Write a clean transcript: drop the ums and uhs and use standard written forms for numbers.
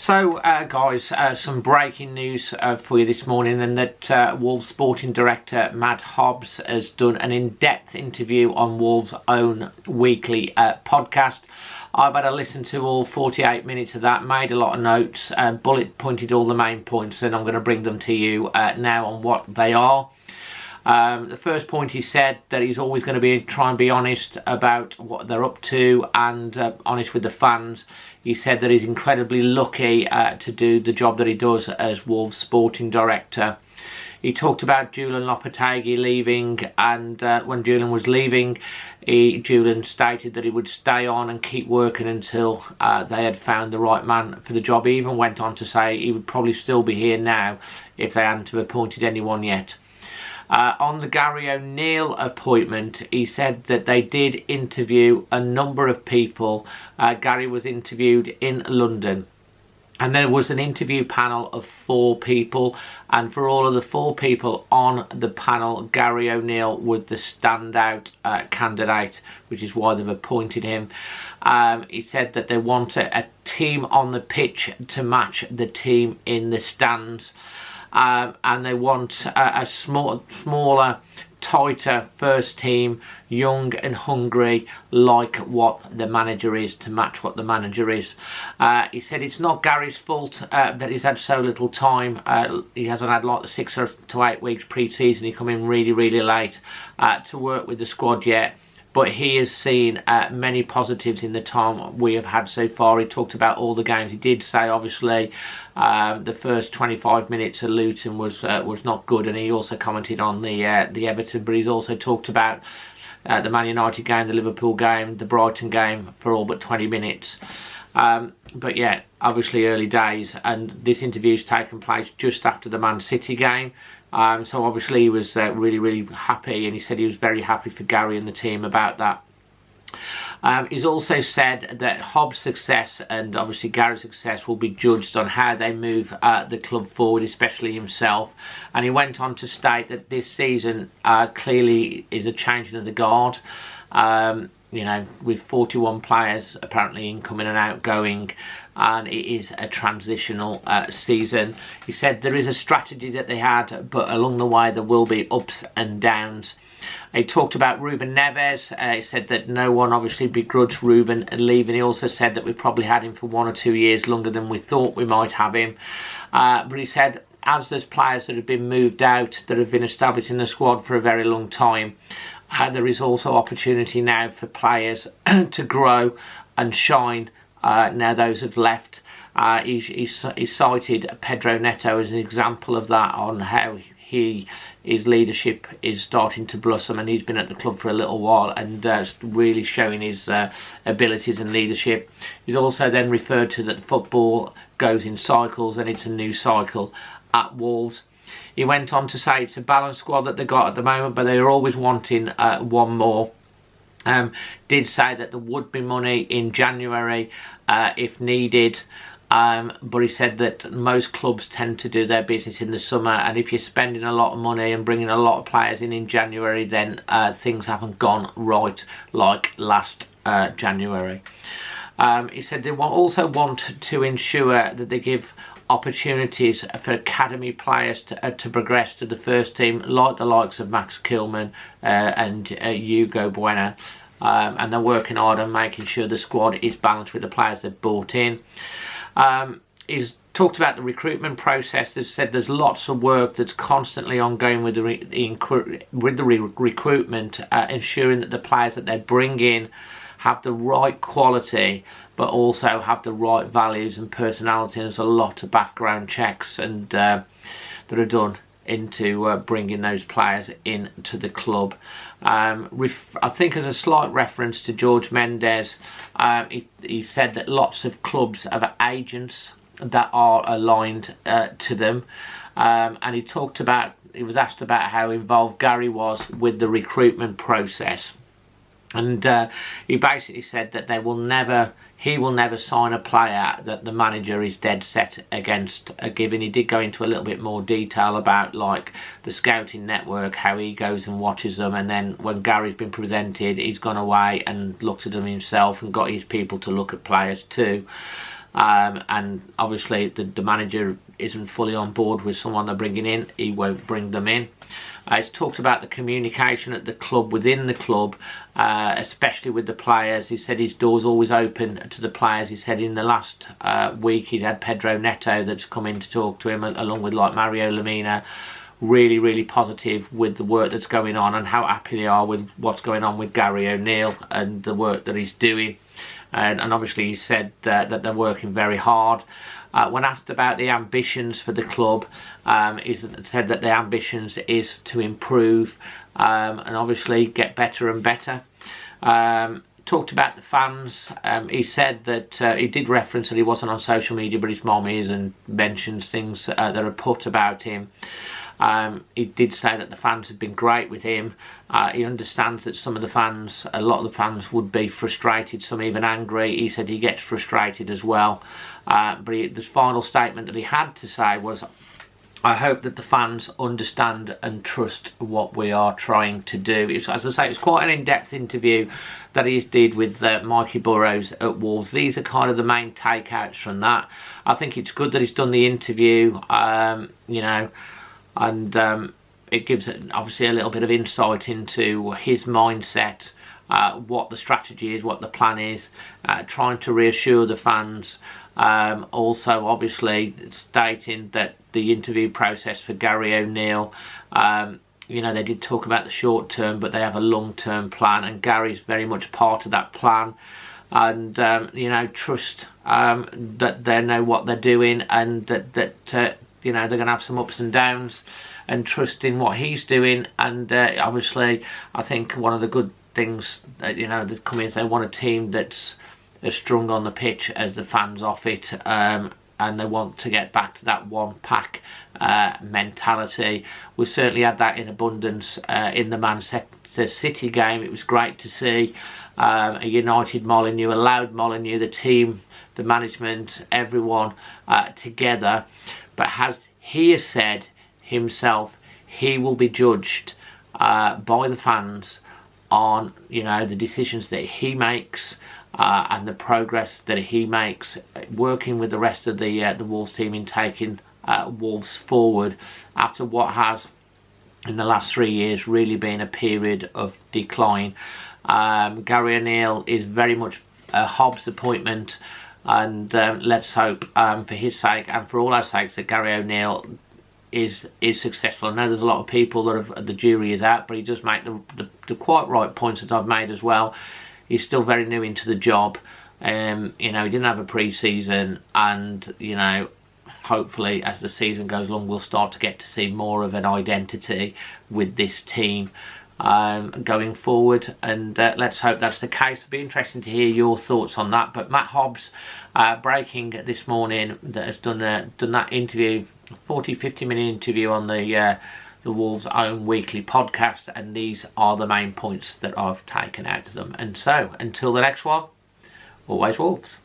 So guys, some breaking news for you this morning, and that Wolves sporting director Matt Hobbs has done an in-depth interview on Wolves' own weekly podcast. I've had a listen to all 48 minutes of that, made a lot of notes, bullet pointed all the main points, and I'm going to bring them to you now on what they are. The first point, he said that he's always going to try and be honest about what they're up to, and honest with the fans. He said that he's incredibly lucky to do the job that he does as Wolves sporting director. He talked about Julian Lopetegui leaving, and when Julian was leaving, Julian stated that he would stay on and keep working until they had found the right man for the job. He even went on to say he would probably still be here now if they hadn't have appointed anyone yet. On the Gary O'Neill appointment, he said that they did interview a number of people. Gary was interviewed in London, and there was an interview panel of 4 people, and for all of the 4 people on the panel, Gary O'Neill was the standout candidate, which is why they've appointed him. He said that they want a team on the pitch to match the team in the stands. And they want a smaller, tighter first team, young and hungry, like what the manager is, to match what the manager is. He said it's not Gary's fault that he's had so little time. He hasn't had like the 6 to 8 weeks pre-season. He come in really late to work with the squad yet. But he has seen many positives in the time we have had so far. He talked about all the games. He did say, obviously, the first 25 minutes of Luton was not good, and he also commented on the Everton. But he's also talked about the Man United game, the Liverpool game, the Brighton game for all but 20 minutes. But yeah, obviously early days, and this interview's taken place just after the Man City game. So obviously he was really happy, and he said he was very happy for Gary and the team about that. He's also said that Hobbs' success and obviously Gary's success will be judged on how they move the club forward, especially himself. And he went on to state that this season clearly is a changing of the guard. You know, with 41 players apparently incoming and outgoing, and it is a transitional season. He said there is a strategy that they had, but along the way there will be ups and downs. He talked about Ruben Neves. He said that no one obviously begrudged Ruben leaving. He also said that we probably had him for 1 or 2 years longer than we thought we might have him. But he said, as there's players that have been moved out, that have been established in the squad for a very long time, there is also opportunity now for players to grow and shine now those have left. He cited Pedro Neto as an example of that, on how his leadership is starting to blossom, and he's been at the club for a little while and really showing his abilities and leadership. He's also then referred to that football goes in cycles, and it's a new cycle at Wolves. He went on to say it's a balanced squad that they got at the moment, but they're always wanting one more. Did say that there would be money in January if needed, but he said that most clubs tend to do their business in the summer, and if you're spending a lot of money and bringing a lot of players in January, then things haven't gone right like last January. He said they also want to ensure that they give opportunities for academy players to progress to the first team, like the likes of Max Kilman and Hugo Bueno, and they're working hard on making sure the squad is balanced with the players they've brought in. He's talked about the recruitment process. He said there's lots of work that's constantly ongoing with the recruitment, ensuring that the players that they bring in have the right quality, but also have the right values and personality. And there's a lot of background checks and that are done into bringing those players into the club. I think as a slight reference to George Mendes, he said that lots of clubs have agents that are aligned to them, and he was asked about how involved Gary was with the recruitment process. And he basically said that he will never sign a player that the manager is dead set against giving. He did go into a little bit more detail about like the scouting network, how he goes and watches them, and then when Gary's been presented, he's gone away and looked at them himself and got his people to look at players too. and obviously the manager isn't fully on board with someone they're bringing in, he won't bring them in. He's talked about the communication at the club, within the club, especially with the players. He said his door's always open to the players. He said in the last week he'd had Pedro Neto that's come in to talk to him, along with like Mario Lemina. Really positive with the work that's going on and how happy they are with what's going on with Gary O'Neill and the work that he's doing. And obviously he said that they're working very hard. When asked about the ambitions for the club, he said that the ambitions is to improve and obviously get better and better. Talked about the fans. He said that he did reference that he wasn't on social media, but his mom is, and mentions things that are put about him. He did say that the fans had been great with him. He understands that some of the fans, a lot of the fans would be frustrated, some even angry. He said he gets frustrated as well. But the final statement that he had to say was, I hope that the fans understand and trust what we are trying to do. As I say, it's quite an in-depth interview that he did with Mikey Burrows at Wolves. These are kind of the main takeouts from that. I think it's good that he's done the interview, you know, and it gives obviously a little bit of insight into his mindset, what the strategy is, what the plan is, trying to reassure the fans. Also obviously stating that the interview process for Gary O'Neill, you know, they did talk about the short term, but they have a long term plan, and Gary's very much part of that plan. And you know, trust that they know what they're doing, and that you know, they're going to have some ups and downs, and trust in what he's doing. And obviously I think one of the good things that, you know, that come in, they want a team that's as strong on the pitch as the fans off it, and they want to get back to that one pack mentality. We certainly had that in abundance in the Manchester City game. It was great to see a united Molineux, a loud Molineux, the team, the management, everyone together. But as he has said himself, he will be judged by the fans on, you know, the decisions that he makes and the progress that he makes, working with the rest of the Wolves team in taking Wolves forward after what has in the last 3 years really been a period of decline. Gary O'Neill is very much a Hobbs appointment, and let's hope for his sake and for all our sakes that Gary O'Neill is successful. I know there's a lot of people that have, the jury is out, but he does make the quite right points that I've made as well. He's still very new into the job. You know, he didn't have a pre-season, and you know, hopefully as the season goes along we'll start to get to see more of an identity with this team going forward, and let's hope that's the case. It'll be interesting to hear your thoughts on that. But Matt Hobbs breaking this morning, that has done that interview, 40-50 minute interview on the Wolves' own weekly podcast, and these are the main points that I've taken out of them. And so until the next one, always Wolves.